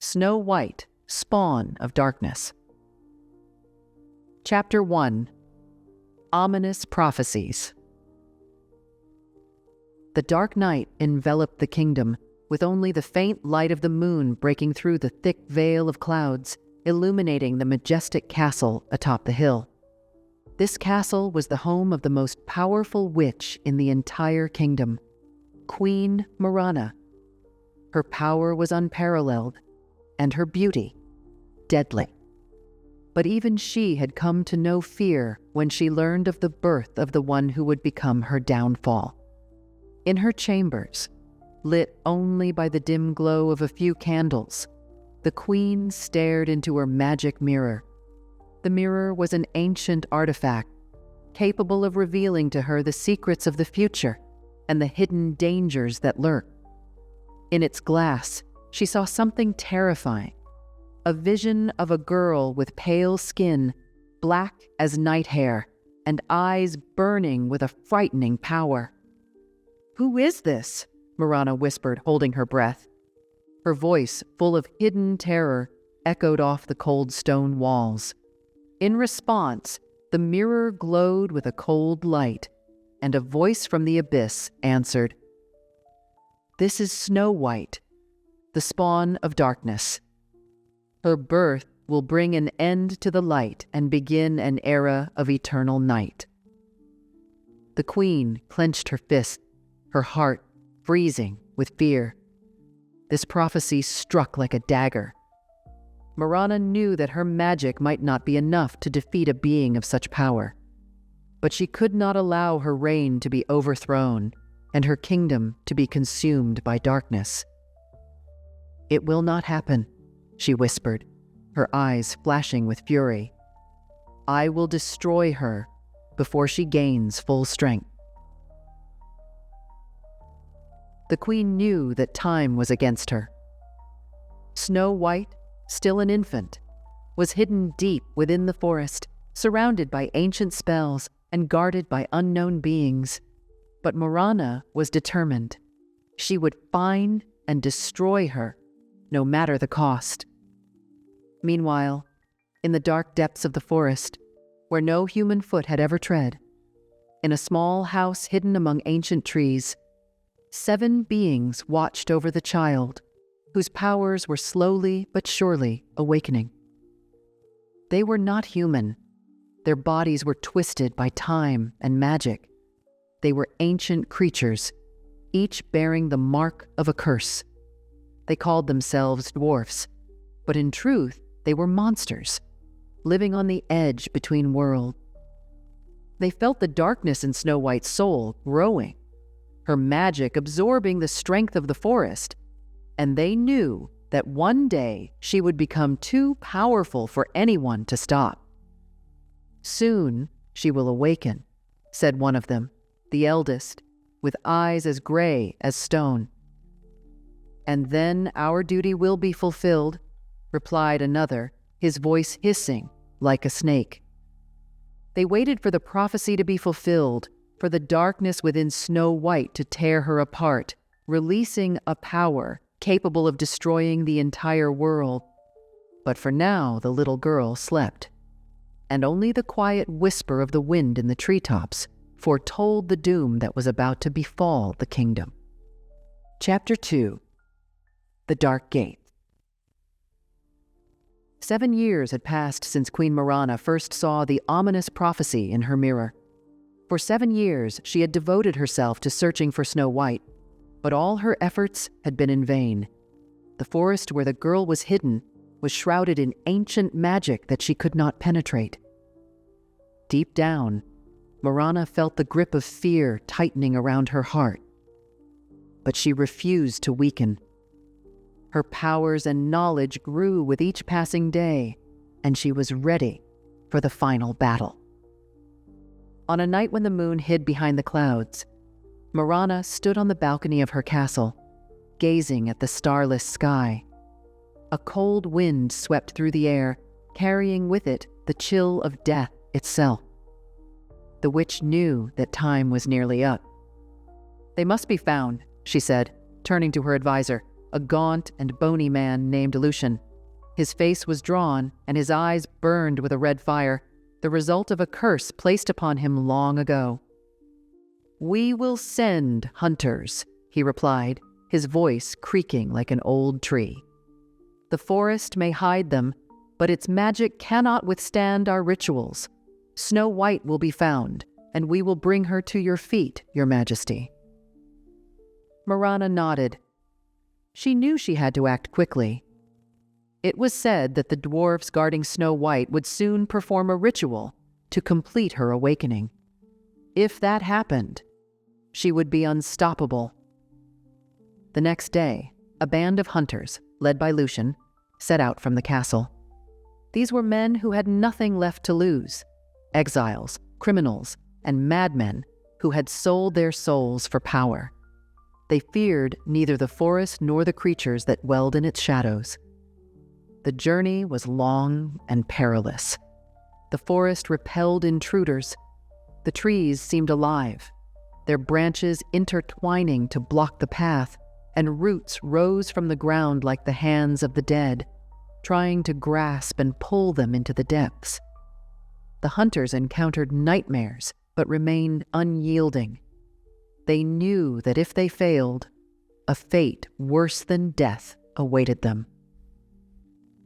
Snow White, Spawn of Darkness. Chapter 1. Ominous Prophecies. The dark night enveloped the kingdom, with only the faint light of the moon breaking through the thick veil of clouds, illuminating the majestic castle atop the hill. This castle was the home of the most powerful witch in the entire kingdom, Queen Marana. Her power was unparalleled, and her beauty deadly. But even she had come to know fear when she learned of the birth of the one who would become her downfall. In her chambers, lit only by the dim glow of a few candles, the queen stared into her magic mirror. The mirror was an ancient artifact, capable of revealing to her the secrets of the future and the hidden dangers that lurk. In its glass, she saw something terrifying, a vision of a girl with pale skin, black as night hair, and eyes burning with a frightening power. "Who is this?" Marana whispered, holding her breath. Her voice, full of hidden terror, echoed off the cold stone walls. In response, the mirror glowed with a cold light, and a voice from the abyss answered, "This is Snow White, the spawn of darkness. Her birth will bring an end to the light and begin an era of eternal night." The queen clenched her fist, her heart freezing with fear. This prophecy struck like a dagger. Marana knew that her magic might not be enough to defeat a being of such power, but she could not allow her reign to be overthrown and her kingdom to be consumed by darkness. "It will not happen," she whispered, her eyes flashing with fury. "I will destroy her before she gains full strength." The queen knew that time was against her. Snow White, still an infant, was hidden deep within the forest, surrounded by ancient spells and guarded by unknown beings. But Marana was determined. She would find and destroy her, no matter the cost. Meanwhile, in the dark depths of the forest, where no human foot had ever tread, in a small house hidden among ancient trees, 7 beings watched over the child, whose powers were slowly but surely awakening. They were not human. Their bodies were twisted by time and magic. They were ancient creatures, each bearing the mark of a curse. They called themselves dwarfs, but in truth, they were monsters, living on the edge between worlds. They felt the darkness in Snow White's soul growing, her magic absorbing the strength of the forest, and they knew that one day she would become too powerful for anyone to stop. "Soon she will awaken," said one of them, the eldest, with eyes as gray as stone. "And then our duty will be fulfilled," replied another, his voice hissing like a snake. They waited for the prophecy to be fulfilled, for the darkness within Snow White to tear her apart, releasing a power capable of destroying the entire world. But for now, the little girl slept, and only the quiet whisper of the wind in the treetops foretold the doom that was about to befall the kingdom. Chapter 2. The Dark Gate. 7 years had passed since Queen Marana first saw the ominous prophecy in her mirror. For 7 years, she had devoted herself to searching for Snow White, but all her efforts had been in vain. The forest where the girl was hidden was shrouded in ancient magic that she could not penetrate. Deep down, Marana felt the grip of fear tightening around her heart, but she refused to weaken. Her powers and knowledge grew with each passing day, and she was ready for the final battle. On a night when the moon hid behind the clouds, Marana stood on the balcony of her castle, gazing at the starless sky. A cold wind swept through the air, carrying with it the chill of death itself. The witch knew that time was nearly up. "They must be found," she said, turning to her advisor. a gaunt and bony man named Lucian. His face was drawn, and his eyes burned with a red fire, the result of a curse placed upon him long ago. "We will send hunters," he replied, his voice creaking like an old tree. "The forest may hide them, but its magic cannot withstand our rituals. Snow White will be found, and we will bring her to your feet, your majesty." Marana nodded. She knew she had to act quickly. It was said that the dwarfs guarding Snow White would soon perform a ritual to complete her awakening. If that happened, she would be unstoppable. The next day, a band of hunters, led by Lucian, set out from the castle. These were men who had nothing left to lose, exiles, criminals, and madmen who had sold their souls for power. They feared neither the forest nor the creatures that dwelled in its shadows. The journey was long and perilous. The forest repelled intruders. The trees seemed alive, their branches intertwining to block the path, and roots rose from the ground like the hands of the dead, trying to grasp and pull them into the depths. The hunters encountered nightmares, but remained unyielding. They knew that if they failed, a fate worse than death awaited them.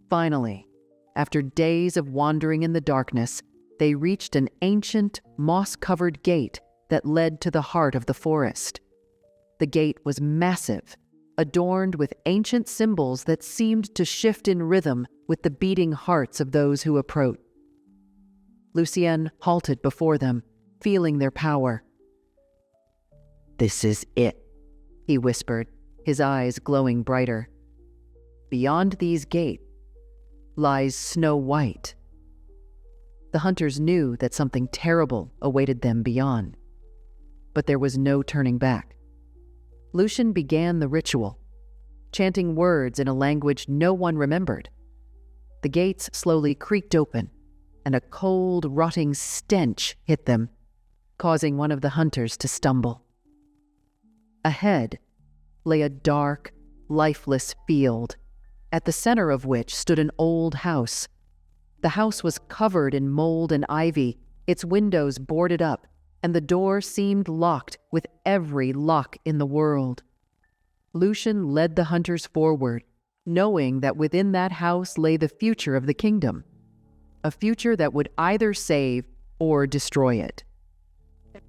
Finally, after days of wandering in the darkness, they reached an ancient, moss-covered gate that led to the heart of the forest. The gate was massive, adorned with ancient symbols that seemed to shift in rhythm with the beating hearts of those who approached. Lucien halted before them, feeling their power. "This is it," he whispered, his eyes glowing brighter. "Beyond these gates lies Snow White." The hunters knew that something terrible awaited them beyond, but there was no turning back. Lucian began the ritual, chanting words in a language no one remembered. The gates slowly creaked open, and a cold, rotting stench hit them, causing one of the hunters to stumble. Ahead lay a dark, lifeless field, at the center of which stood an old house. The house was covered in mold and ivy, its windows boarded up, and the door seemed locked with every lock in the world. Lucian led the hunters forward, knowing that within that house lay the future of the kingdom, a future that would either save or destroy it.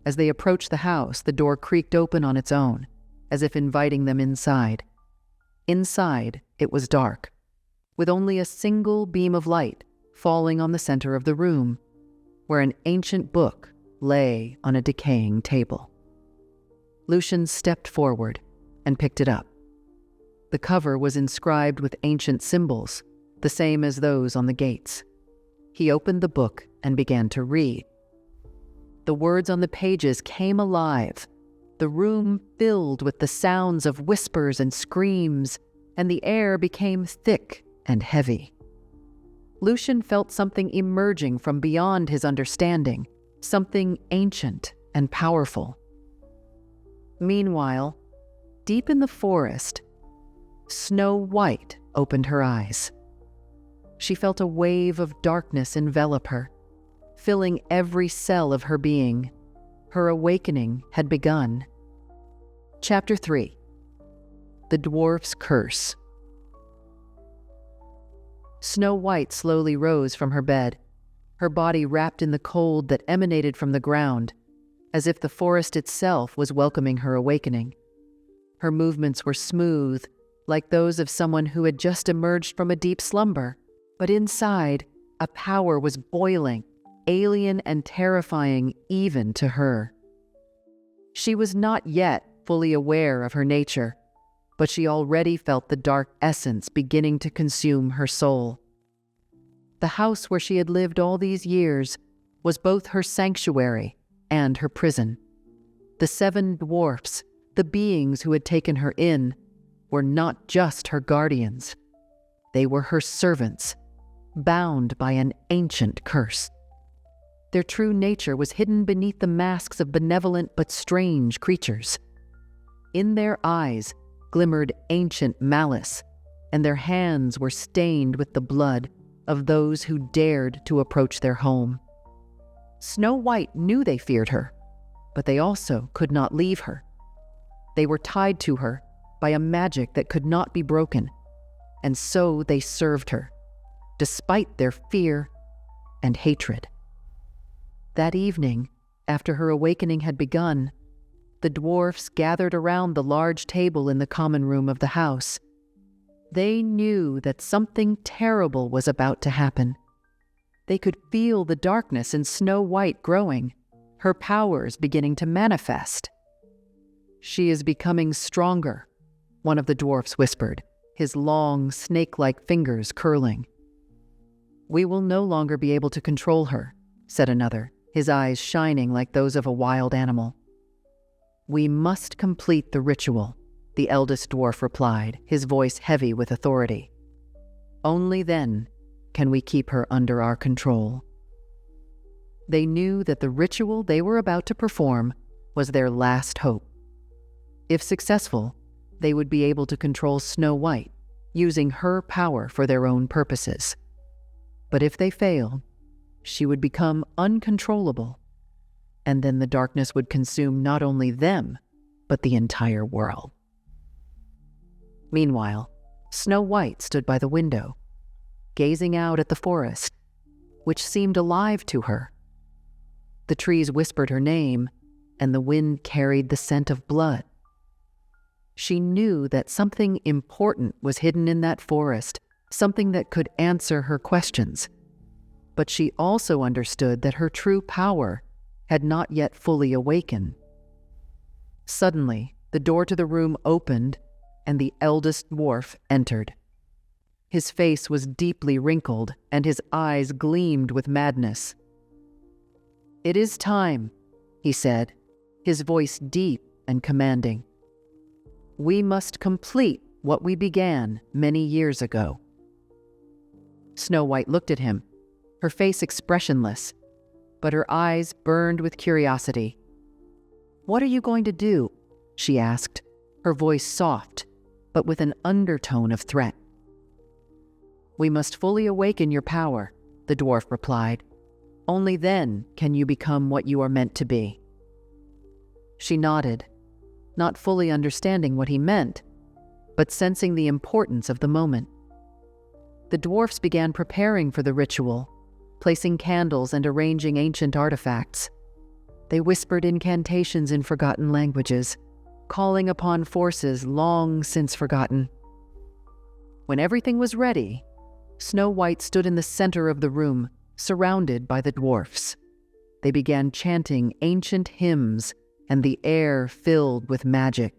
As they approached the house, the door creaked open on its own, as if inviting them inside. Inside, it was dark, with only a single beam of light falling on the center of the room, where an ancient book lay on a decaying table. Lucian stepped forward and picked it up. The cover was inscribed with ancient symbols, the same as those on the gates. He opened the book and began to read. The words on the pages came alive. The room filled with the sounds of whispers and screams, and the air became thick and heavy. Lucian felt something emerging from beyond his understanding, something ancient and powerful. Meanwhile, deep in the forest, Snow White opened her eyes. She felt a wave of darkness envelop her, filling every cell of her being. Her awakening had begun. Chapter 3. The Dwarf's Curse. Snow White slowly rose from her bed, her body wrapped in the cold that emanated from the ground, as if the forest itself was welcoming her awakening. Her movements were smooth, like those of someone who had just emerged from a deep slumber, but inside, a power was boiling, alien and terrifying even to her. She was not yet fully aware of her nature, but she already felt the dark essence beginning to consume her soul. The house where she had lived all these years was both her sanctuary and her prison. The 7 dwarfs, the beings who had taken her in, were not just her guardians. They were her servants, bound by an ancient curse. Their true nature was hidden beneath the masks of benevolent but strange creatures. In their eyes, glimmered ancient malice, and their hands were stained with the blood of those who dared to approach their home. Snow White knew they feared her, but they also could not leave her. They were tied to her by a magic that could not be broken, and so they served her, despite their fear and hatred. That evening, after her awakening had begun, the dwarfs gathered around the large table in the common room of the house. They knew that something terrible was about to happen. They could feel the darkness in Snow White growing, her powers beginning to manifest. "She is becoming stronger," one of the dwarfs whispered, his long, snake-like fingers curling. "We will no longer be able to control her," said another, his eyes shining like those of a wild animal. "We must complete the ritual," the eldest dwarf replied, his voice heavy with authority. "Only then can we keep her under our control." They knew that the ritual they were about to perform was their last hope. If successful, they would be able to control Snow White, using her power for their own purposes. But if they failed, she would become uncontrollable, and then the darkness would consume not only them, but the entire world. Meanwhile, Snow White stood by the window, gazing out at the forest, which seemed alive to her. The trees whispered her name, and the wind carried the scent of blood. She knew that something important was hidden in that forest, something that could answer her questions. But she also understood that her true power had not yet fully awakened. Suddenly, the door to the room opened, and the eldest dwarf entered. His face was deeply wrinkled, and his eyes gleamed with madness. "It is time," he said, his voice deep and commanding. "We must complete what we began many years ago." Snow White looked at him, her face expressionless, but her eyes burned with curiosity. "What are you going to do?" she asked, her voice soft, but with an undertone of threat. "We must fully awaken your power," the dwarf replied. "Only then can you become what you are meant to be." She nodded, not fully understanding what he meant, but sensing the importance of the moment. The dwarfs began preparing for the ritual, placing candles and arranging ancient artifacts. They whispered incantations in forgotten languages, calling upon forces long since forgotten. When everything was ready, Snow White stood in the center of the room, surrounded by the dwarfs. They began chanting ancient hymns, and the air filled with magic.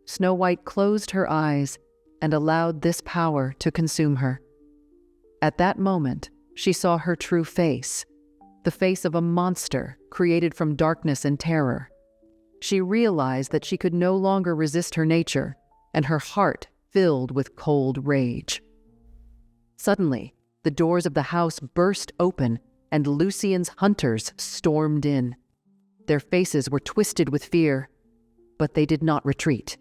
Snow White closed her eyes and allowed this power to consume her. At that moment, she saw her true face, the face of a monster created from darkness and terror. She realized that she could no longer resist her nature, and her heart filled with cold rage. Suddenly, the doors of the house burst open, and Lucien's hunters stormed in. Their faces were twisted with fear, but they did not retreat.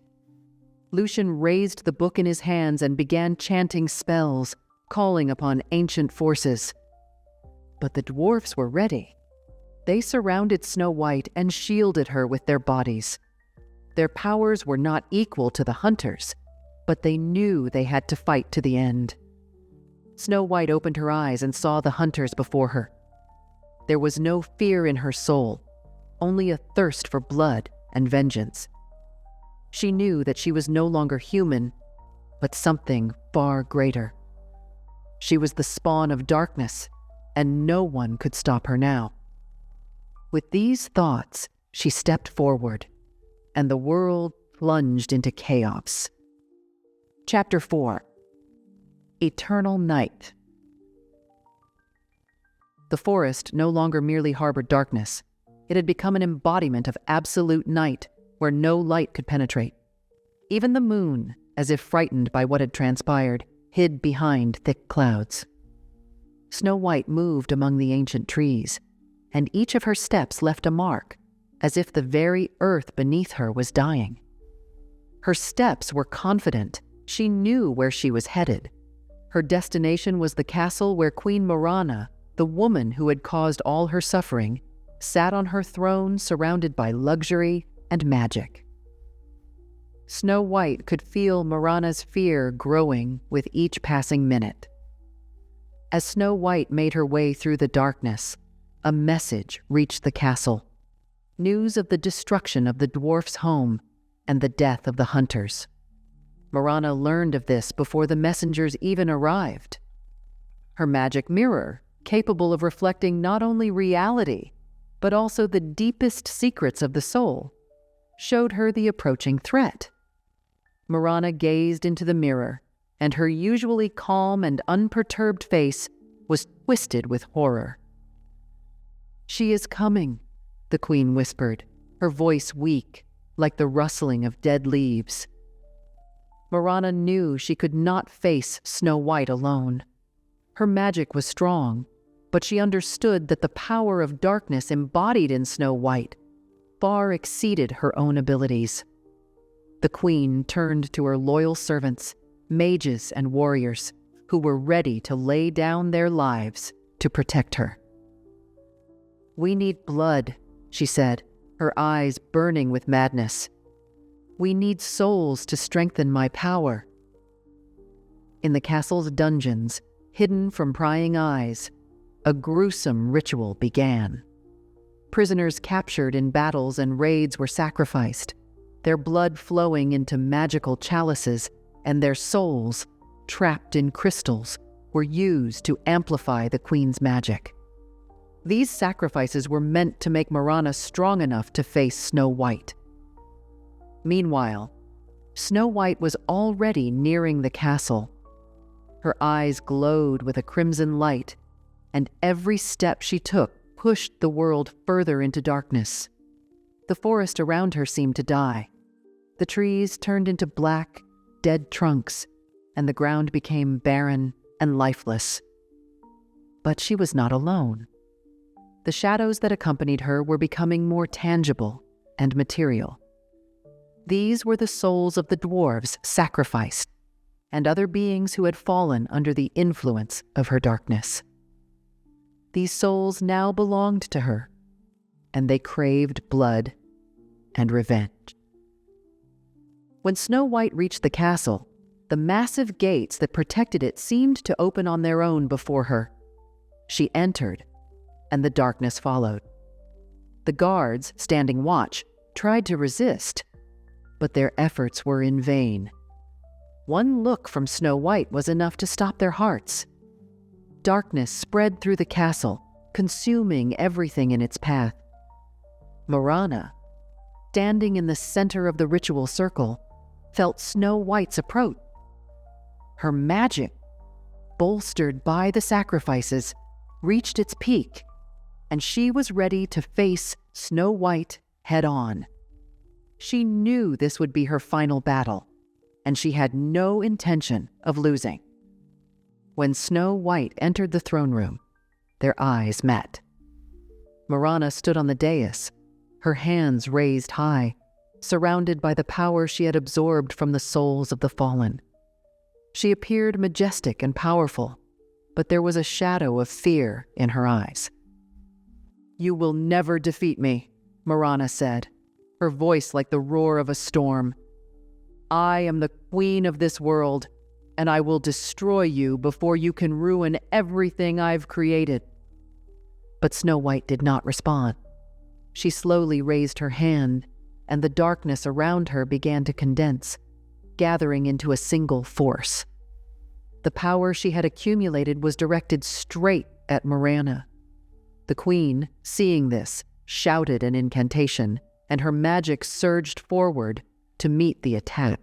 Lucien raised the book in his hands and began chanting spells, calling upon ancient forces. But the dwarfs were ready. They surrounded Snow White and shielded her with their bodies. Their powers were not equal to the hunters, but they knew they had to fight to the end. Snow White opened her eyes and saw the hunters before her. There was no fear in her soul, only a thirst for blood and vengeance. She knew that she was no longer human, but something far greater. She was the spawn of darkness, and no one could stop her now. With these thoughts, she stepped forward, and the world plunged into chaos. Chapter 4. Eternal Night. The forest no longer merely harbored darkness. It had become an embodiment of absolute night, where no light could penetrate. Even the moon, as if frightened by what had transpired, hid behind thick clouds. Snow White moved among the ancient trees, and each of her steps left a mark, as if the very earth beneath her was dying. Her steps were confident. She knew where she was headed. Her destination was the castle where Queen Marana, the woman who had caused all her suffering, sat on her throne surrounded by luxury and magic. Snow White could feel Marana's fear growing with each passing minute. As Snow White made her way through the darkness, a message reached the castle. News of the destruction of the dwarfs' home and the death of the hunters. Marana learned of this before the messengers even arrived. Her magic mirror, capable of reflecting not only reality, but also the deepest secrets of the soul, showed her the approaching threat. Marana gazed into the mirror, and her usually calm and unperturbed face was twisted with horror. "She is coming," the queen whispered, her voice weak, like the rustling of dead leaves. Marana knew she could not face Snow White alone. Her magic was strong, but she understood that the power of darkness embodied in Snow White far exceeded her own abilities. The queen turned to her loyal servants, mages and warriors, who were ready to lay down their lives to protect her. "We need blood," she said, her eyes burning with madness. "We need souls to strengthen my power." In the castle's dungeons, hidden from prying eyes, a gruesome ritual began. Prisoners captured in battles and raids were sacrificed, their blood flowing into magical chalices, and their souls, trapped in crystals, were used to amplify the queen's magic. These sacrifices were meant to make Marana strong enough to face Snow White. Meanwhile, Snow White was already nearing the castle. Her eyes glowed with a crimson light, and every step she took pushed the world further into darkness. The forest around her seemed to die. The trees turned into black, dead trunks, and the ground became barren and lifeless. But she was not alone. The shadows that accompanied her were becoming more tangible and material. These were the souls of the dwarves sacrificed, and other beings who had fallen under the influence of her darkness. These souls now belonged to her, and they craved blood and revenge. When Snow White reached the castle, the massive gates that protected it seemed to open on their own before her. She entered, and the darkness followed. The guards, standing watch, tried to resist, but their efforts were in vain. One look from Snow White was enough to stop their hearts. Darkness spread through the castle, consuming everything in its path. Marana, standing in the center of the ritual circle, felt Snow White's approach. Her magic, bolstered by the sacrifices, reached its peak, and she was ready to face Snow White head-on. She knew this would be her final battle, and she had no intention of losing. When Snow White entered the throne room, their eyes met. Marana stood on the dais, her hands raised high, surrounded by the power she had absorbed from the souls of the fallen. She appeared majestic and powerful, but there was a shadow of fear in her eyes. "You will never defeat me," Marana said, her voice like the roar of a storm. "I am the queen of this world, and I will destroy you before you can ruin everything I've created." But Snow White did not respond. She slowly raised her hand, and the darkness around her began to condense, gathering into a single force. The power she had accumulated was directed straight at Marana. The queen, seeing this, shouted an incantation, and her magic surged forward to meet the attack.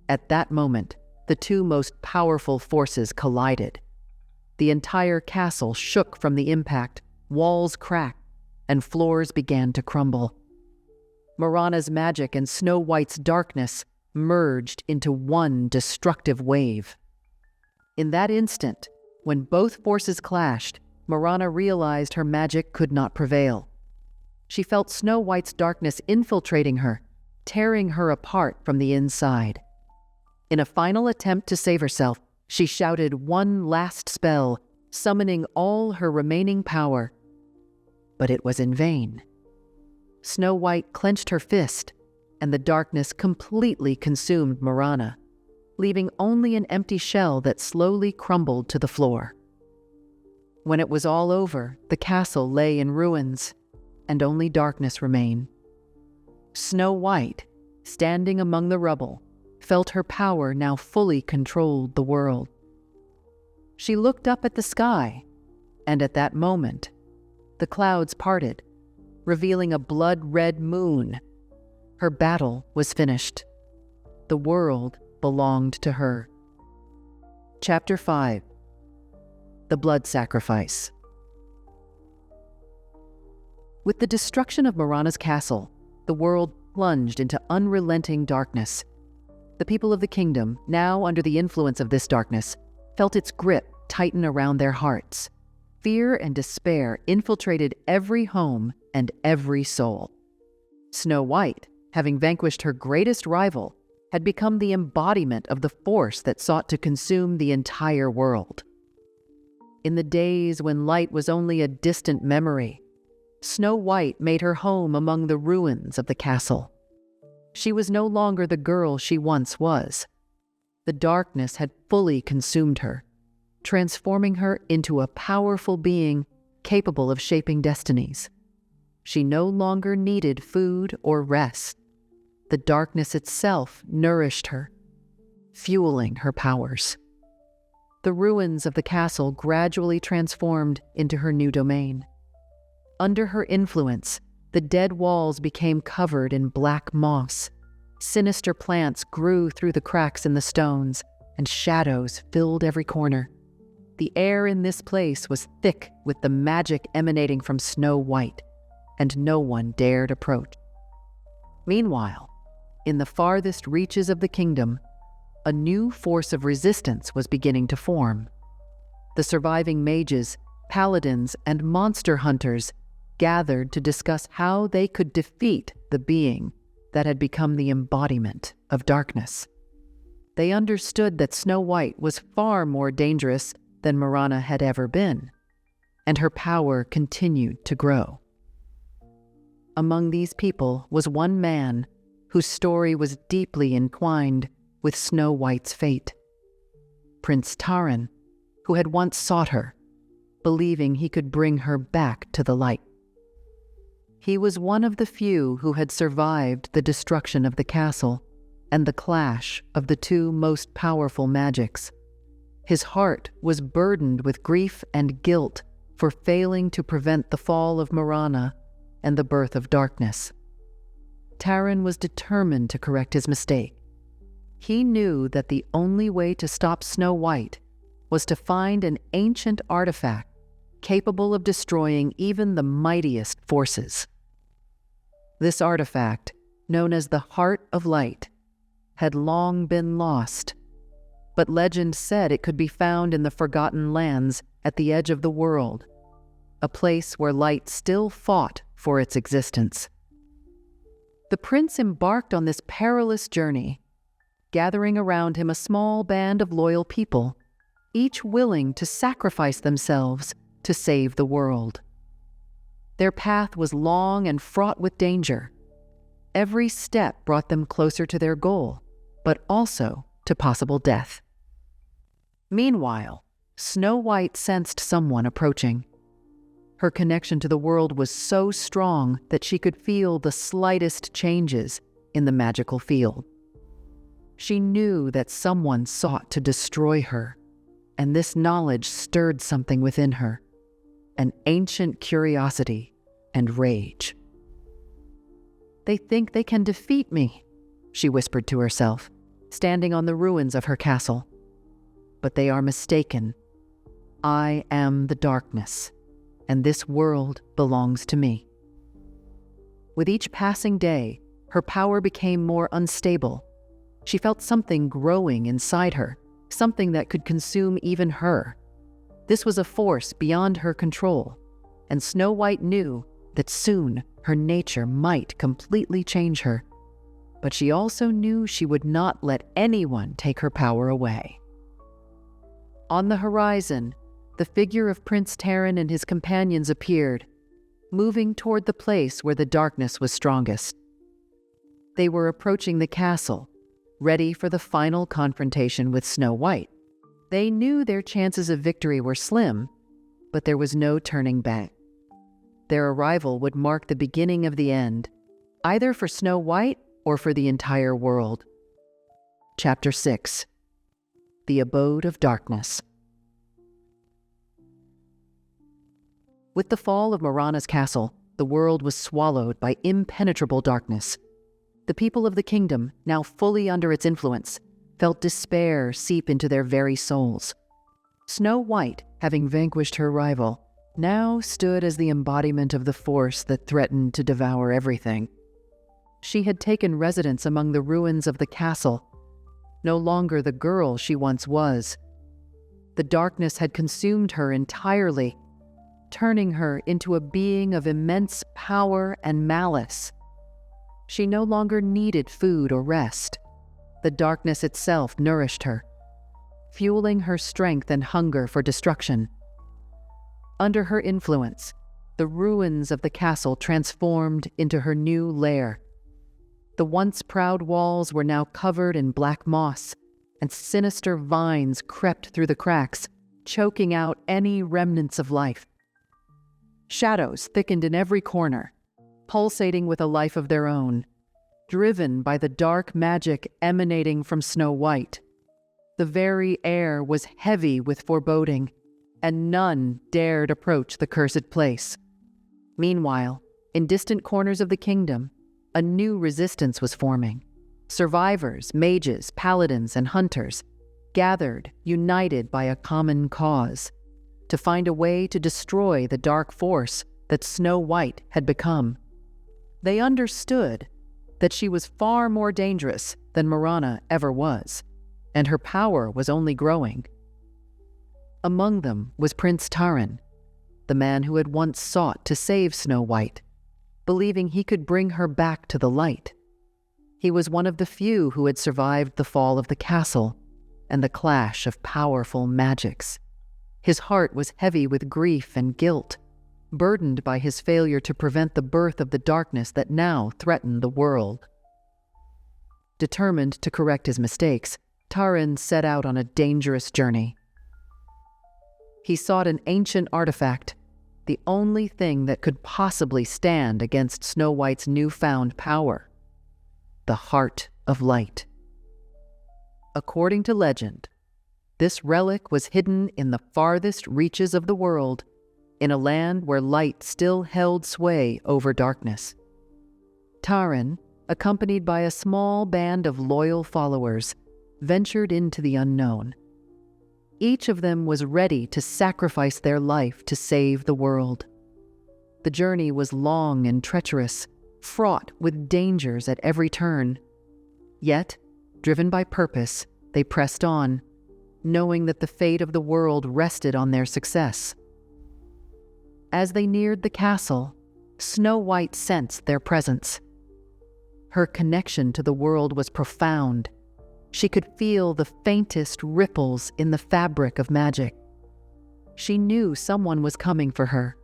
At that moment, the two most powerful forces collided. The entire castle shook from the impact, walls cracked, and floors began to crumble. Marana's magic and Snow White's darkness merged into one destructive wave. In that instant, when both forces clashed, Marana realized her magic could not prevail. She felt Snow White's darkness infiltrating her, tearing her apart from the inside. In a final attempt to save herself, she shouted one last spell, summoning all her remaining power. But it was in vain. Snow White clenched her fist, and the darkness completely consumed Marana, leaving only an empty shell that slowly crumbled to the floor. When it was all over, the castle lay in ruins, and only darkness remained. Snow White, standing among the rubble, felt her power now fully controlled the world. She looked up at the sky, and at that moment, the clouds parted, revealing a blood-red moon. Her battle was finished. The world belonged to her. Chapter 5. The Blood Sacrifice. With the destruction of Marana's castle, the world plunged into unrelenting darkness. The people of the kingdom, now under the influence of this darkness, felt its grip tighten around their hearts. Fear and despair infiltrated every home and every soul. Snow White, having vanquished her greatest rival, had become the embodiment of the force that sought to consume the entire world. In the days when light was only a distant memory, Snow White made her home among the ruins of the castle. She was no longer the girl she once was. The darkness had fully consumed her, transforming her into a powerful being capable of shaping destinies. She no longer needed food or rest. The darkness itself nourished her, fueling her powers. The ruins of the castle gradually transformed into her new domain. Under her influence, the dead walls became covered in black moss. Sinister plants grew through the cracks in the stones, and shadows filled every corner. The air in this place was thick with the magic emanating from Snow White, and no one dared approach. Meanwhile, in the farthest reaches of the kingdom, a new force of resistance was beginning to form. The surviving mages, paladins, and monster hunters gathered to discuss how they could defeat the being that had become the embodiment of darkness. They understood that Snow White was far more dangerous than Marana had ever been, and her power continued to grow. Among these people was one man whose story was deeply entwined with Snow White's fate. Prince Taran, who had once sought her, believing he could bring her back to the light. He was one of the few who had survived the destruction of the castle and the clash of the two most powerful magics. His heart was burdened with grief and guilt for failing to prevent the fall of Marana and the birth of darkness. Taran was determined to correct his mistake. He knew that the only way to stop Snow White was to find an ancient artifact capable of destroying even the mightiest forces. This artifact, known as the Heart of Light, had long been lost, but legend said it could be found in the Forgotten Lands at the edge of the world, a place where light still fought for its existence. The prince embarked on this perilous journey, gathering around him a small band of loyal people, each willing to sacrifice themselves to save the world. Their path was long and fraught with danger. Every step brought them closer to their goal, but also to possible death. Meanwhile, Snow White sensed someone approaching. Her connection to the world was so strong that she could feel the slightest changes in the magical field. She knew that someone sought to destroy her, and this knowledge stirred something within her, an ancient curiosity and rage. "They think they can defeat me," she whispered to herself, standing on the ruins of her castle. "But they are mistaken. I am the darkness, and this world belongs to me." With each passing day, her power became more unstable. She felt something growing inside her, something that could consume even her. This was a force beyond her control, and Snow White knew that soon her nature might completely change her. but she also knew she would not let anyone take her power away. On the horizon, the figure of Prince Taran and his companions appeared, moving toward the place where the darkness was strongest. They were approaching the castle, ready for the final confrontation with Snow White. They knew their chances of victory were slim, but there was no turning back. Their arrival would mark the beginning of the end, either for Snow White or for the entire world. Chapter 6. The Abode of Darkness. With the fall of Morana's castle, the world was swallowed by impenetrable darkness. The people of the kingdom, now fully under its influence, felt despair seep into their very souls. Snow White, having vanquished her rival, now stood as the embodiment of the force that threatened to devour everything. She had taken residence among the ruins of the castle, no longer the girl she once was. The darkness had consumed her entirely, turning her into a being of immense power and malice. She no longer needed food or rest. The darkness itself nourished her, fueling her strength and hunger for destruction. Under her influence, the ruins of the castle transformed into her new lair. The once proud walls were now covered in black moss, and sinister vines crept through the cracks, choking out any remnants of life. Shadows thickened in every corner, pulsating with a life of their own, driven by the dark magic emanating from Snow White. The very air was heavy with foreboding, and none dared approach the cursed place. Meanwhile, in distant corners of the kingdom, a new resistance was forming. Survivors, mages, paladins, and hunters gathered, united by a common cause, to find a way to destroy the dark force that Snow White had become. They understood that she was far more dangerous than Morana ever was, and her power was only growing. Among them was Prince Taran, the man who had once sought to save Snow White, believing he could bring her back to the light. He was one of the few who had survived the fall of the castle and the clash of powerful magics. His heart was heavy with grief and guilt, burdened by his failure to prevent the birth of the darkness that now threatened the world. Determined to correct his mistakes, Taran set out on a dangerous journey. He sought an ancient artifact, the only thing that could possibly stand against Snow White's newfound power: the Heart of Light. According to legend, this relic was hidden in the farthest reaches of the world, in a land where light still held sway over darkness. Taran, accompanied by a small band of loyal followers, ventured into the unknown. Each of them was ready to sacrifice their life to save the world. The journey was long and treacherous, fraught with dangers at every turn. Yet, driven by purpose, they pressed on, knowing that the fate of the world rested on their success. As they neared the castle, Snow White sensed their presence. Her connection to the world was profound. She could feel the faintest ripples in the fabric of magic. She knew someone was coming for her,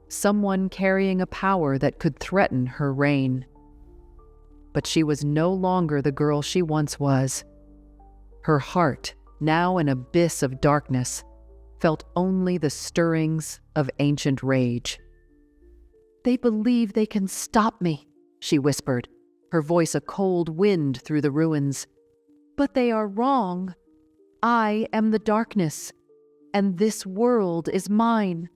someone carrying a power that could threaten her reign. But she was no longer the girl she once was. Her heart, now an abyss of darkness, felt only the stirrings of ancient rage. "They believe they can stop me," she whispered, her voice a cold wind through the ruins. "But they are wrong. I am the darkness, and this world is mine."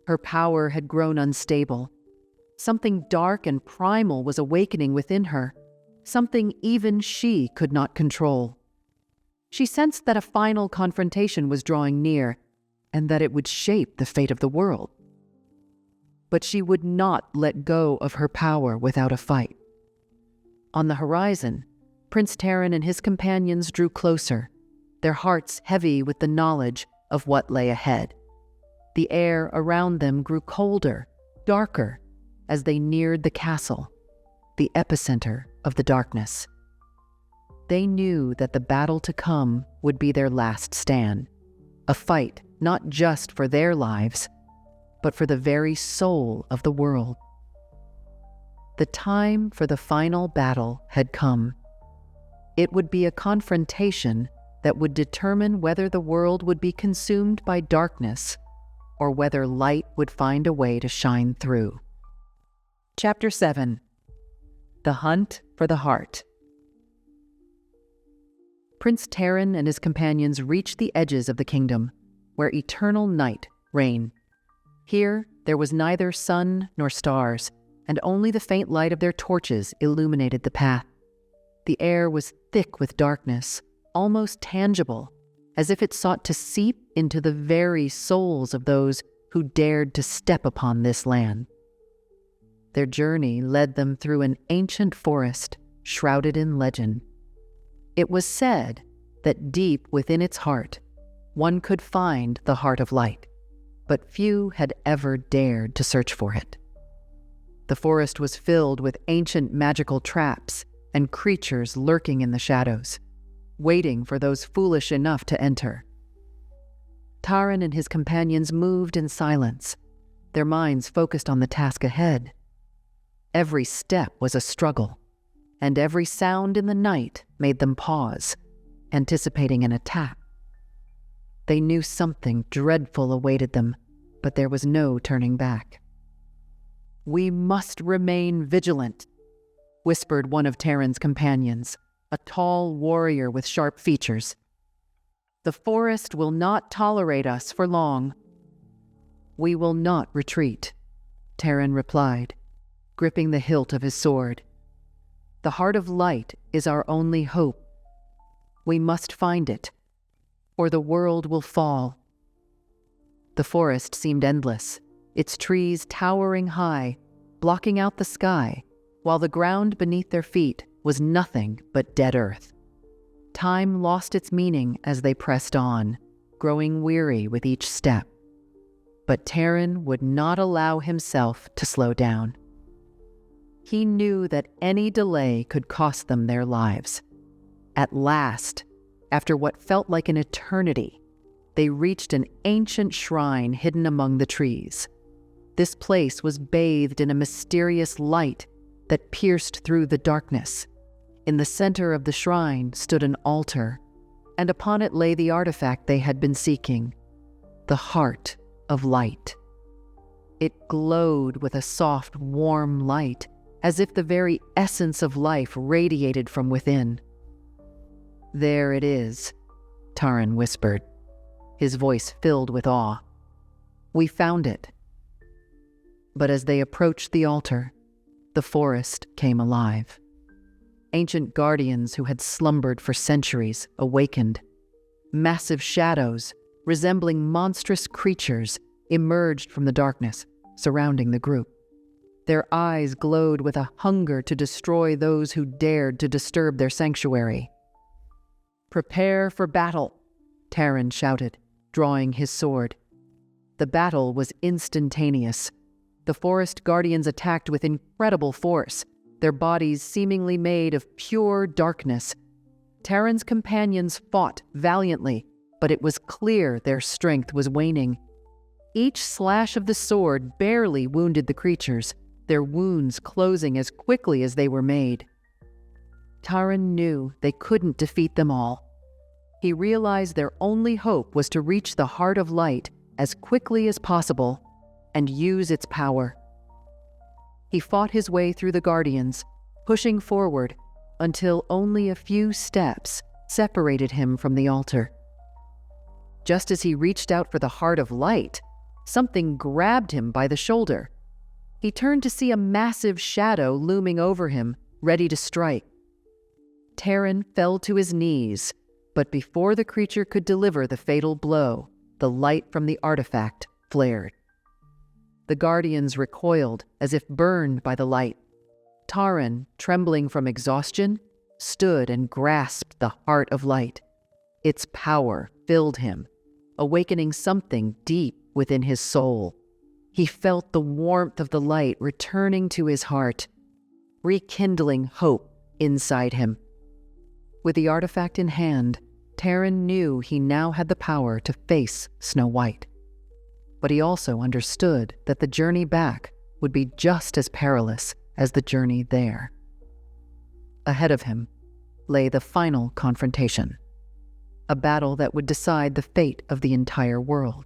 Her power had grown unstable. Something dark and primal was awakening within her, something even she could not control. She sensed that a final confrontation was drawing near, and that it would shape the fate of the world. But she would not let go of her power without a fight. On the horizon, Prince Taran and his companions drew closer, their hearts heavy with the knowledge of what lay ahead. The air around them grew colder, darker, as they neared the castle, the epicenter of the darkness. They knew that the battle to come would be their last stand, a fight not just for their lives, but for the very soul of the world. The time for the final battle had come. It would be a confrontation that would determine whether the world would be consumed by darkness or whether light would find a way to shine through. Chapter 7. The Hunt for the Heart. Prince Taran and his companions reached the edges of the kingdom, where eternal night reigned. Here, there was neither sun nor stars, and only the faint light of their torches illuminated the path. The air was thick with darkness, almost tangible, as if it sought to seep into the very souls of those who dared to step upon this land. Their journey led them through an ancient forest shrouded in legend. It was said that deep within its heart, one could find the heart of light, but few had ever dared to search for it. The forest was filled with ancient magical traps and creatures lurking in the shadows, waiting for those foolish enough to enter. Taran and his companions moved in silence, their minds focused on the task ahead. Every step was a struggle, and every sound in the night made them pause, anticipating an attack. They knew something dreadful awaited them, but there was no turning back. "We must remain vigilant," whispered one of Taran's companions, a tall warrior with sharp features. "The forest will not tolerate us for long." "We will not retreat," Taran replied, gripping the hilt of his sword. "The heart of light is our only hope. We must find it, or the world will fall." The forest seemed endless, its trees towering high, blocking out the sky, while the ground beneath their feet was nothing but dead earth. Time lost its meaning as they pressed on, growing weary with each step. But Taran would not allow himself to slow down. He knew that any delay could cost them their lives. At last, after what felt like an eternity, they reached an ancient shrine hidden among the trees. This place was bathed in a mysterious light that pierced through the darkness. In the center of the shrine stood an altar, and upon it lay the artifact they had been seeking, the heart of light. It glowed with a soft, warm light, as if the very essence of life radiated from within. "There it is," Taran whispered, his voice filled with awe. "We found it." But as they approached the altar, the forest came alive. Ancient guardians who had slumbered for centuries awakened. Massive shadows, resembling monstrous creatures, emerged from the darkness surrounding the group. Their eyes glowed with a hunger to destroy those who dared to disturb their sanctuary. "Prepare for battle," Taran shouted, drawing his sword. The battle was instantaneous. The forest guardians attacked with incredible force, their bodies seemingly made of pure darkness. Taran's companions fought valiantly, but it was clear their strength was waning. Each slash of the sword barely wounded the creatures, their wounds closing as quickly as they were made. Taran knew they couldn't defeat them all. He realized their only hope was to reach the heart of light as quickly as possible and use its power. He fought his way through the guardians, pushing forward until only a few steps separated him from the altar. Just as he reached out for the heart of light, something grabbed him by the shoulder. He turned to see a massive shadow looming over him, ready to strike. Taran fell to his knees, but before the creature could deliver the fatal blow, the light from the artifact flared. The guardians recoiled as if burned by the light. Taran, trembling from exhaustion, stood and grasped the heart of light. Its power filled him, awakening something deep within his soul. He felt the warmth of the light returning to his heart, rekindling hope inside him. With the artifact in hand, Taran knew he now had the power to face Snow White. But he also understood that the journey back would be just as perilous as the journey there. Ahead of him lay the final confrontation, a battle that would decide the fate of the entire world.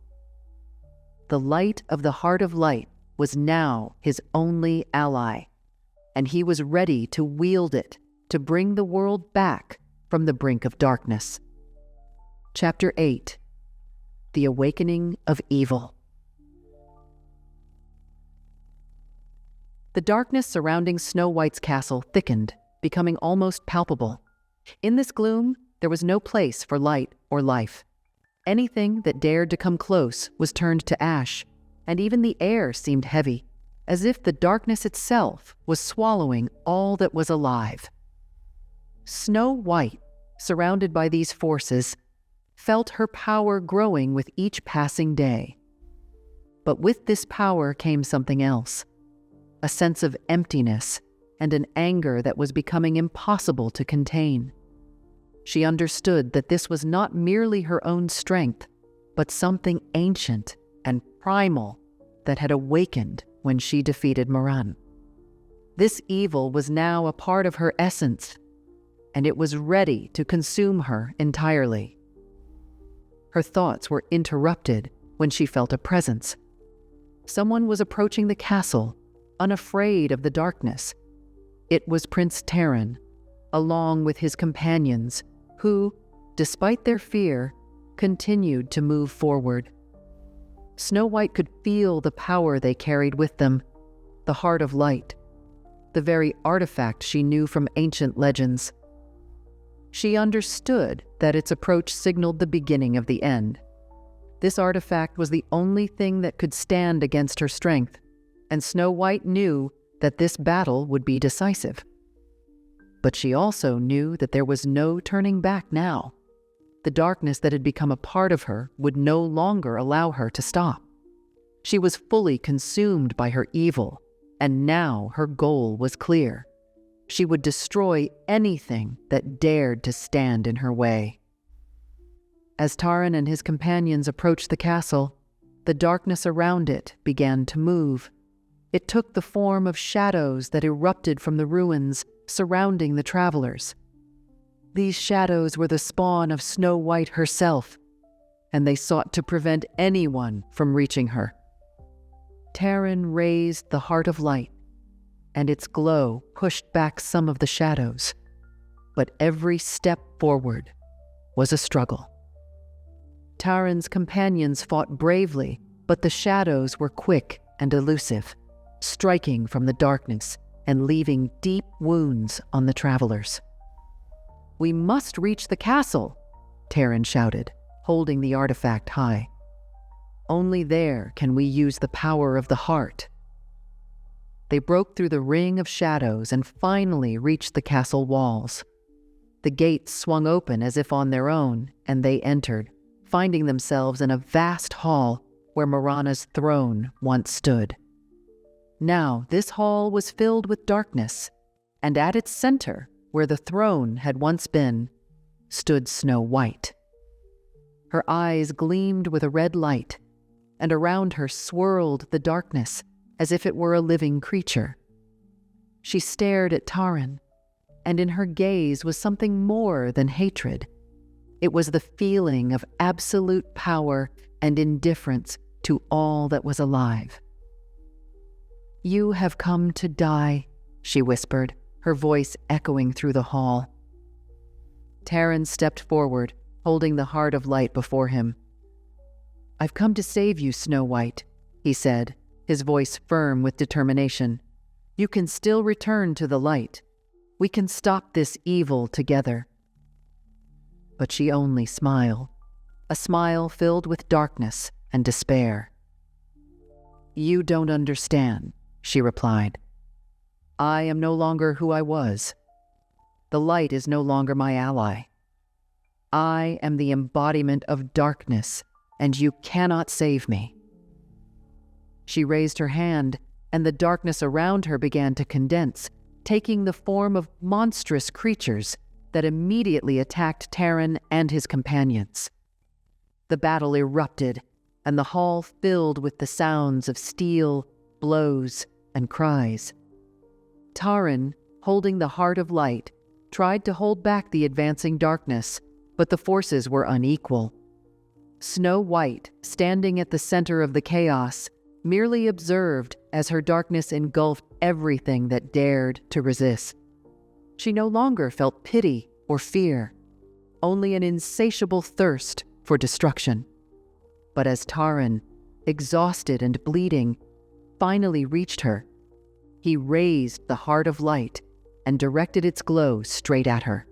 The light of the Heart of Light was now his only ally, and he was ready to wield it to bring the world back from the brink of darkness. Chapter 8. The Awakening of Evil. The darkness surrounding Snow White's castle thickened, becoming almost palpable. In this gloom, there was no place for light or life. Anything that dared to come close was turned to ash, and even the air seemed heavy, as if the darkness itself was swallowing all that was alive. Snow White, surrounded by these forces, felt her power growing with each passing day. But with this power came something else, a sense of emptiness and an anger that was becoming impossible to contain. She understood that this was not merely her own strength, but something ancient and primal that had awakened when she defeated Moran. This evil was now a part of her essence, and it was ready to consume her entirely. Her thoughts were interrupted when she felt a presence. Someone was approaching the castle, unafraid of the darkness. It was Prince Taran, along with his companions, who, despite their fear, continued to move forward. Snow White could feel the power they carried with them, the Heart of Light, the very artifact she knew from ancient legends. She understood that its approach signaled the beginning of the end. This artifact was the only thing that could stand against her strength, and Snow White knew that this battle would be decisive. But she also knew that there was no turning back now. The darkness that had become a part of her would no longer allow her to stop. She was fully consumed by her evil, and now her goal was clear. She would destroy anything that dared to stand in her way. As Taran and his companions approached the castle, the darkness around it began to move. It took the form of shadows that erupted from the ruins surrounding the travelers. These shadows were the spawn of Snow White herself, and they sought to prevent anyone from reaching her. Taran raised the Heart of Light, and its glow pushed back some of the shadows, but every step forward was a struggle. Taran's companions fought bravely, but the shadows were quick and elusive, striking from the darkness and leaving deep wounds on the travelers. "We must reach the castle," Taran shouted, holding the artifact high. "Only there can we use the power of the heart." They broke through the ring of shadows and finally reached the castle walls. The gates swung open as if on their own, and they entered, finding themselves in a vast hall where Morana's throne once stood. Now this hall was filled with darkness, and at its center, where the throne had once been, stood Snow White. Her eyes gleamed with a red light, and around her swirled the darkness as if it were a living creature. She stared at Taran, and in her gaze was something more than hatred. It was the feeling of absolute power and indifference to all that was alive. "You have come to die," she whispered, her voice echoing through the hall. Taran stepped forward, holding the Heart of Light before him. "I've come to save you, Snow White," he said, his voice firm with determination. "You can still return to the light. We can stop this evil together." But she only smiled, a smile filled with darkness and despair. "You don't understand," she replied. "I am no longer who I was. The light is no longer my ally. I am the embodiment of darkness, and you cannot save me." She raised her hand, and the darkness around her began to condense, taking the form of monstrous creatures that immediately attacked Taran and his companions. The battle erupted, and the hall filled with the sounds of steel, blows, and cries. Taran, holding the Heart of Light, tried to hold back the advancing darkness, but the forces were unequal. Snow White, standing at the center of the chaos, merely observed as her darkness engulfed everything that dared to resist. She no longer felt pity or fear, only an insatiable thirst for destruction. But as Taran, exhausted and bleeding, finally reached her, he raised the Heart of Light and directed its glow straight at her.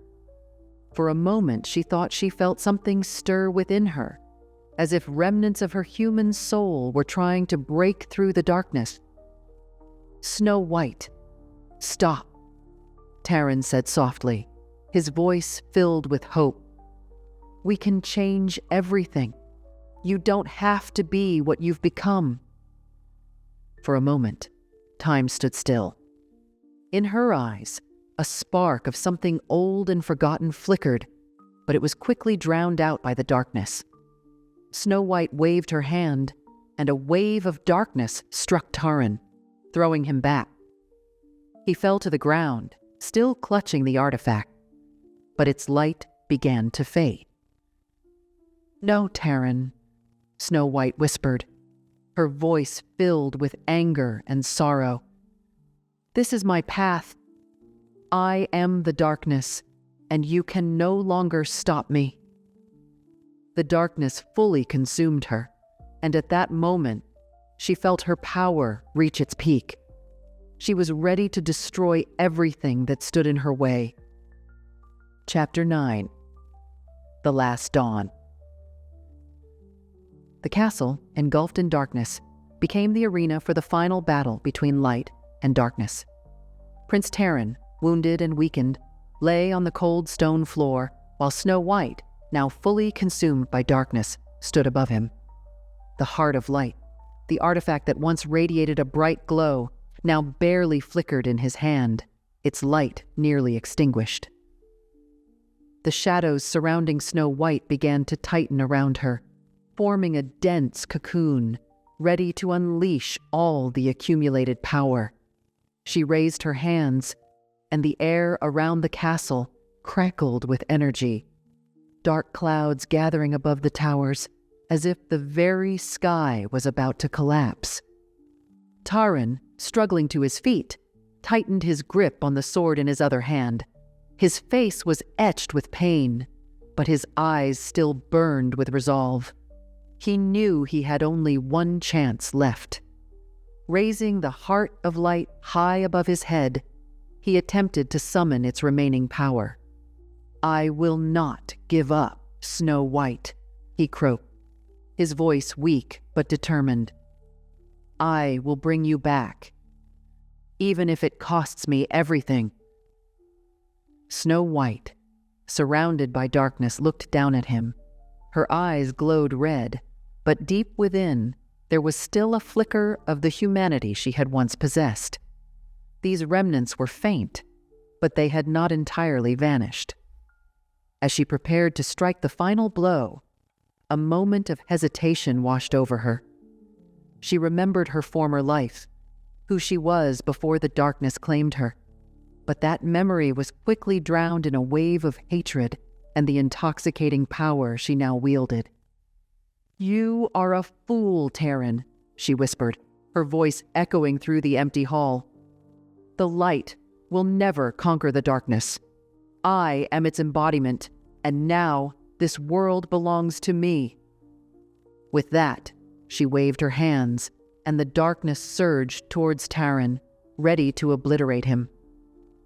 For a moment, she thought she felt something stir within her, as if remnants of her human soul were trying to break through the darkness. "Snow White, stop," Taran said softly, his voice filled with hope. "We can change everything. You don't have to be what you've become." For a moment, time stood still. In her eyes, a spark of something old and forgotten flickered, but it was quickly drowned out by the darkness. Snow White waved her hand, and a wave of darkness struck Taran, throwing him back. He fell to the ground, still clutching the artifact, but its light began to fade. "No, Taran," Snow White whispered, her voice filled with anger and sorrow. "This is my path. I am the darkness, and you can no longer stop me." The darkness fully consumed her, and at that moment, she felt her power reach its peak. She was ready to destroy everything that stood in her way. Chapter 9. The Last Dawn. The castle, engulfed in darkness, became the arena for the final battle between light and darkness. Prince Taran, wounded and weakened, lay on the cold stone floor, while Snow White, now fully consumed by darkness, stood above him. The Heart of Light, the artifact that once radiated a bright glow, now barely flickered in his hand, its light nearly extinguished. The shadows surrounding Snow White began to tighten around her, forming a dense cocoon, ready to unleash all the accumulated power. She raised her hands, and the air around the castle crackled with energy, dark clouds gathering above the towers as if the very sky was about to collapse. Taran, struggling to his feet, tightened his grip on the sword in his other hand. His face was etched with pain, but his eyes still burned with resolve. He knew he had only one chance left. Raising the Heart of Light high above his head, he attempted to summon its remaining power. "I will not give up, Snow White," he croaked, his voice weak but determined. "I will bring you back, even if it costs me everything." Snow White, surrounded by darkness, looked down at him. Her eyes glowed red, but deep within, there was still a flicker of the humanity she had once possessed. These remnants were faint, but they had not entirely vanished. As she prepared to strike the final blow, a moment of hesitation washed over her. She remembered her former life, who she was before the darkness claimed her, but that memory was quickly drowned in a wave of hatred and the intoxicating power she now wielded. "You are a fool, Taran," she whispered, her voice echoing through the empty hall. "The light will never conquer the darkness. I am its embodiment, and now this world belongs to me." With that, she waved her hands, and the darkness surged towards Taran, ready to obliterate him.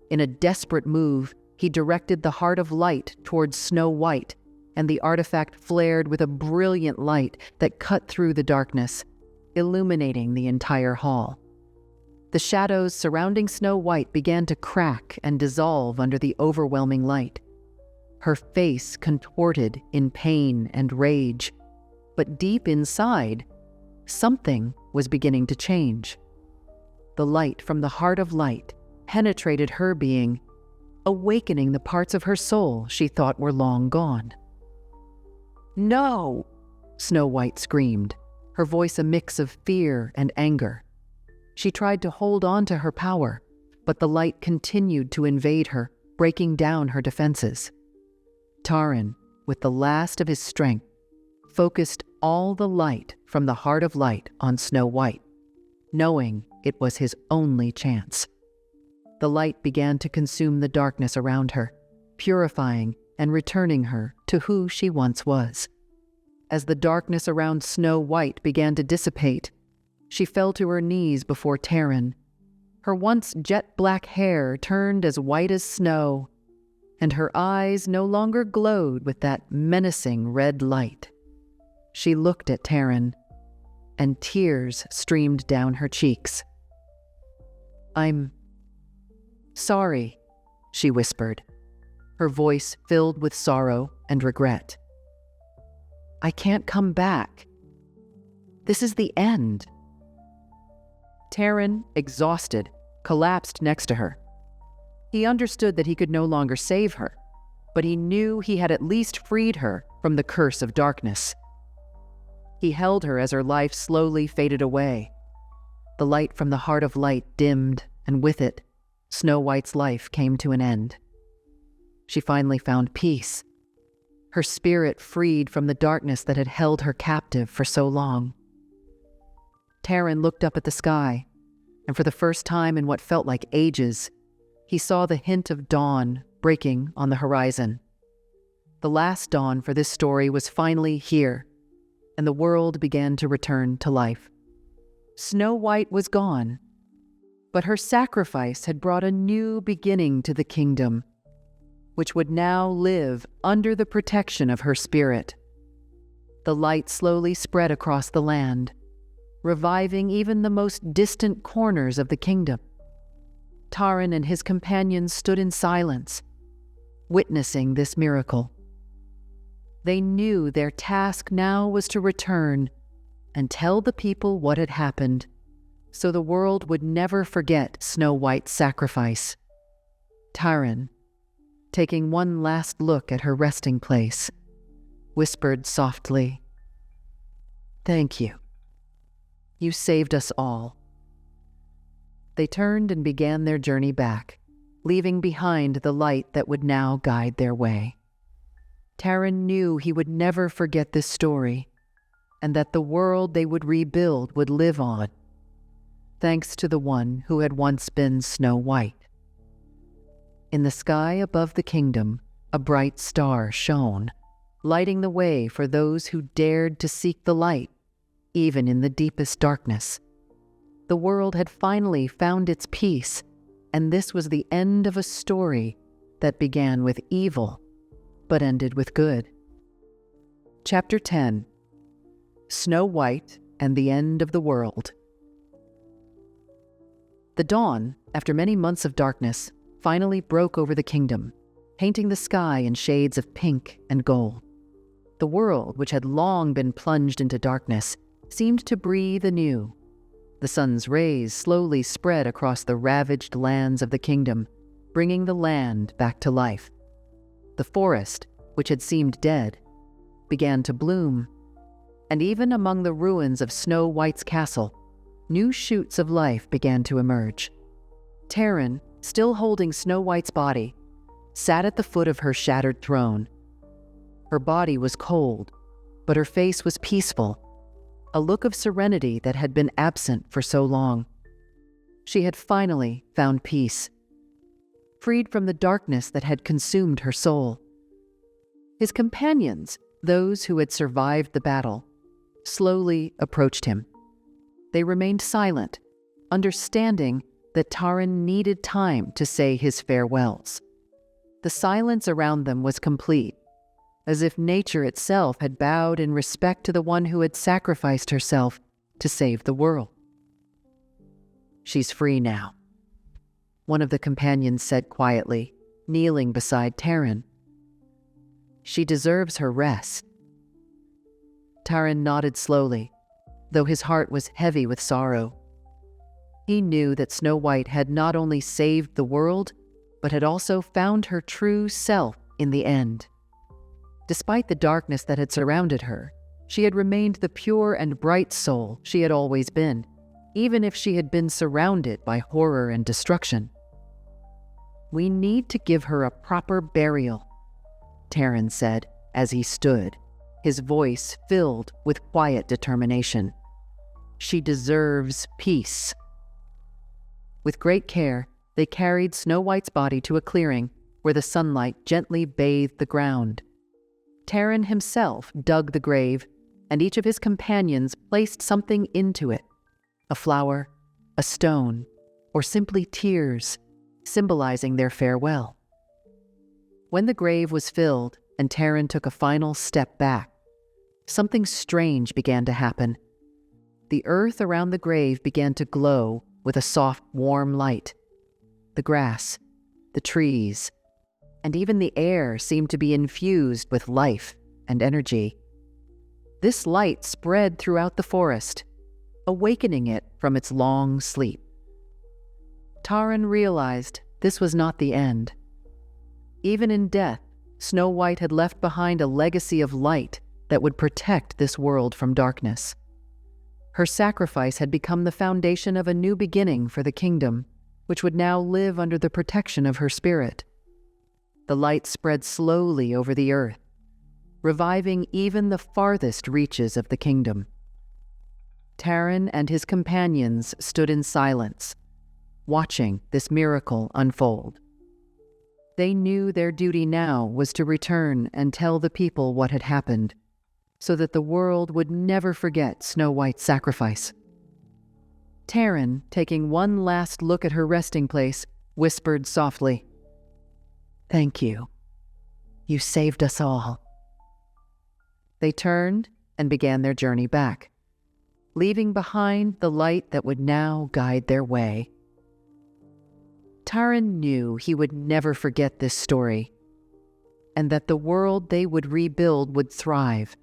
In a desperate move, he directed the Heart of Light towards Snow White, and the artifact flared with a brilliant light that cut through the darkness, illuminating the entire hall. The shadows surrounding Snow White began to crack and dissolve under the overwhelming light. Her face contorted in pain and rage, but deep inside, something was beginning to change. The light from the Heart of Light penetrated her being, awakening the parts of her soul she thought were long gone. "No!" Snow White screamed, her voice a mix of fear and anger. She tried to hold on to her power, but the light continued to invade her, breaking down her defenses. Taran, with the last of his strength, focused all the light from the heart of light on Snow White, knowing it was his only chance. The light began to consume the darkness around her, purifying and returning her to who she once was. As the darkness around Snow White began to dissipate, she fell to her knees before Taran. Her once jet-black hair turned as white as snow, and her eyes no longer glowed with that menacing red light. She looked at Taran, and tears streamed down her cheeks. "I'm sorry," she whispered, her voice filled with sorrow and regret. "I can't come back. This is the end." Taran, exhausted, collapsed next to her. He understood that he could no longer save her, but he knew he had at least freed her from the curse of darkness. He held her as her life slowly faded away. The light from the heart of light dimmed, and with it, Snow White's life came to an end. She finally found peace, her spirit freed from the darkness that had held her captive for so long. Taran looked up at the sky, and for the first time in what felt like ages, he saw the hint of dawn breaking on the horizon. The last dawn for this story was finally here, and the world began to return to life. Snow White was gone, but her sacrifice had brought a new beginning to the kingdom, which would now live under the protection of her spirit. The light slowly spread across the land, reviving even the most distant corners of the kingdom. Taran and his companions stood in silence, witnessing this miracle. They knew their task now was to return and tell the people what had happened, so the world would never forget Snow White's sacrifice. Taran, taking one last look at her resting place, whispered softly, "Thank you. You saved us all." They turned and began their journey back, leaving behind the light that would now guide their way. Taran knew he would never forget this story, and that the world they would rebuild would live on, thanks to the one who had once been Snow White. In the sky above the kingdom, a bright star shone, lighting the way for those who dared to seek the light, even in the deepest darkness. The world had finally found its peace, and this was the end of a story that began with evil, but ended with good. Chapter 10. Snow White and the End of the World. The dawn, after many months of darkness, finally broke over the kingdom, painting the sky in shades of pink and gold. The world, which had long been plunged into darkness, seemed to breathe anew. The sun's rays slowly spread across the ravaged lands of the kingdom, bringing the land back to life. The forest, which had seemed dead, began to bloom, and even among the ruins of Snow White's castle, new shoots of life began to emerge. Taran, still holding Snow White's body, sat at the foot of her shattered throne. Her body was cold, but her face was peaceful, a look of serenity that had been absent for so long. She had finally found peace, freed from the darkness that had consumed her soul. His companions, those who had survived the battle, slowly approached him. They remained silent, understanding that Taran needed time to say his farewells. The silence around them was complete, as if nature itself had bowed in respect to the one who had sacrificed herself to save the world. "She's free now," one of the companions said quietly, kneeling beside Taran. "She deserves her rest." Taran nodded slowly, though his heart was heavy with sorrow. He knew that Snow White had not only saved the world, but had also found her true self in the end. Despite the darkness that had surrounded her, she had remained the pure and bright soul she had always been, even if she had been surrounded by horror and destruction. "We need to give her a proper burial," Taran said as he stood, his voice filled with quiet determination. "She deserves peace." With great care, they carried Snow White's body to a clearing where the sunlight gently bathed the ground. Taran himself dug the grave, and each of his companions placed something into it: a flower, a stone, or simply tears, symbolizing their farewell. When the grave was filled and Taran took a final step back, something strange began to happen. The earth around the grave began to glow with a soft, warm light. The grass, the trees, and even the air seemed to be infused with life and energy. This light spread throughout the forest, awakening it from its long sleep. Taran realized this was not the end. Even in death, Snow White had left behind a legacy of light that would protect this world from darkness. Her sacrifice had become the foundation of a new beginning for the kingdom, which would now live under the protection of her spirit. The light spread slowly over the earth, reviving even the farthest reaches of the kingdom. Taran and his companions stood in silence, watching this miracle unfold. They knew their duty now was to return and tell the people what had happened, so that the world would never forget Snow White's sacrifice. Taran, taking one last look at her resting place, whispered softly, "Thank you. You saved us all." They turned and began their journey back, leaving behind the light that would now guide their way. Taran knew he would never forget this story, and that the world they would rebuild would thrive,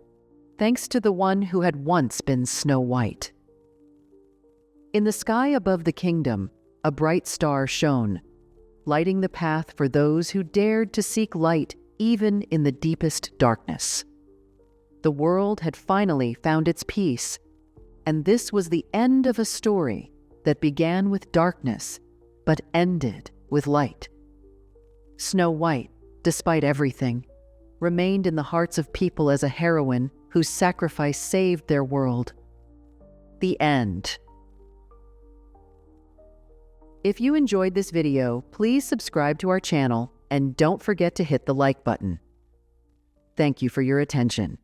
thanks to the one who had once been Snow White. In the sky above the kingdom, a bright star shone, lighting the path for those who dared to seek light even in the deepest darkness. The world had finally found its peace, and this was the end of a story that began with darkness but ended with light. Snow White, despite everything, remained in the hearts of people as a heroine whose sacrifice saved their world. The end. If you enjoyed this video, please subscribe to our channel and don't forget to hit the like button. Thank you for your attention.